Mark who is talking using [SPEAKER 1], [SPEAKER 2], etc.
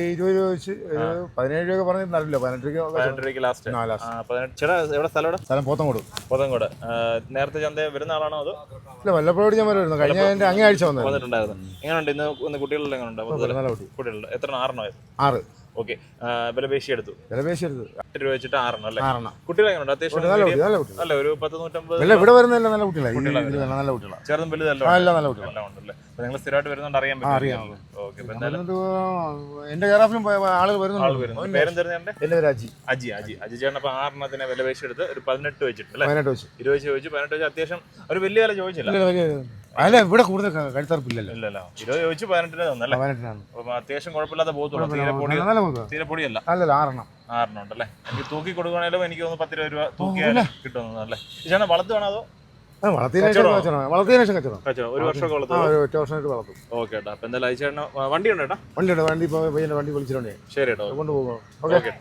[SPEAKER 1] 20 രൂപ വെച്ച് 17 രൂപ പറഞ്ഞ് തരില്ല. 18
[SPEAKER 2] രൂപയ്ക്ക് ലാസ്റ്റ്. ചേട്ടാ എവിടെ
[SPEAKER 1] സ്ഥലം പോത്തങ്കോട്.
[SPEAKER 2] പോത്തങ്കോട്. നേരത്തെ ചന്ത വരുന്ന ആളാണോ അതോ?
[SPEAKER 1] ഇല്ല, വല്ലപ്പോഴും ഞാൻ വരുന്നു. കഴിഞ്ഞ അങ്ങേ ആഴ്ച
[SPEAKER 2] വന്നിട്ടുണ്ടായിരുന്നു. എങ്ങനെയുണ്ട് ഇന്ന് കുട്ടികളുടെ എങ്ങനെയുണ്ട്?
[SPEAKER 1] നല്ല കുട്ടി.
[SPEAKER 2] കുട്ടികളുടെ എത്ര? 6
[SPEAKER 1] 6.
[SPEAKER 2] ഓക്കെ. വിലപേശി എടുത്തു. 8 രൂപ വെച്ചിട്ട് 6 അല്ലേ? കുട്ടികൾ എങ്ങനെയുണ്ട്? അത്യാവശ്യം അല്ല, ഒരു 10-150.
[SPEAKER 1] ഇവിടെ വരുന്നില്ല, നല്ല കുട്ടികളാണ്. നല്ല കുട്ടികളാണ്.
[SPEAKER 2] ചെറുതും വലുതല്ല
[SPEAKER 1] നല്ല കുട്ടികളാണ്
[SPEAKER 2] ഉണ്ടല്ലേ? നിങ്ങൾ സ്ഥിരമായിട്ട് വരുന്നുണ്ട്, അറിയാൻ പറ്റും. ഓക്കെ.
[SPEAKER 1] എന്റെ കേരളത്തിലും ആളുകൾ വരുന്നുണ്ട്.
[SPEAKER 2] പേരും തരുന്നുണ്ട്.
[SPEAKER 1] എന്റെ പേര് അജി.
[SPEAKER 2] അജി ചേട്ടൻ. അപ്പൊ 6 വിലപേശി എടുത്ത് ഒരു 18 വെച്ചിട്ട് അല്ലേ?
[SPEAKER 1] 18 വെച്ച്
[SPEAKER 2] 20 ചോദിച്ചു. 18 വെച്ച് അത്യാവശ്യം ഒരു വലിയ വില ചോദിച്ചില്ല.
[SPEAKER 1] അല്ല, ഇവിടെ കൂടുതൽ കഴുത്തറപ്പില്ലല്ലോ.
[SPEAKER 2] ഇല്ലല്ലോ. 20 ചോദിച്ചു 18 തന്നല്ലേ?
[SPEAKER 1] 18
[SPEAKER 2] അപ്പൊ അത്യാവശ്യം കുഴപ്പമില്ലാതെ പോകത്തുള്ളൂ. തീരെ പൊടിയല്ല.
[SPEAKER 1] അല്ലല്ല, 6
[SPEAKER 2] ഉണ്ടല്ലേ? എനിക്ക് തൂക്കി കൊടുക്കുകയാണെങ്കിലും എനിക്ക് തോന്നുന്നു 10 രൂപ തൂക്കിയാൽ കിട്ടുന്നല്ലേ? ചേട്ടാ വളർത്തുവാണോ അതോ?
[SPEAKER 1] വളർത്തിയതിനു ശേഷം കച്ചവടം.
[SPEAKER 2] ഒരു വർഷമൊക്കെ വളർത്തും.
[SPEAKER 1] ഒറ്റ വർഷമായിട്ട് വളർത്തും.
[SPEAKER 2] ഓക്കെ ഏട്ടാ. അപ്പൊ എന്തായാലും അയച്ചേട്ടന് വണ്ടി ഉണ്ട്.
[SPEAKER 1] വണ്ടി വിളിച്ചിട്ടുണ്ട്.
[SPEAKER 2] ശരി കേട്ടോ.
[SPEAKER 1] കൊണ്ടുപോകും.
[SPEAKER 2] ഓക്കെ.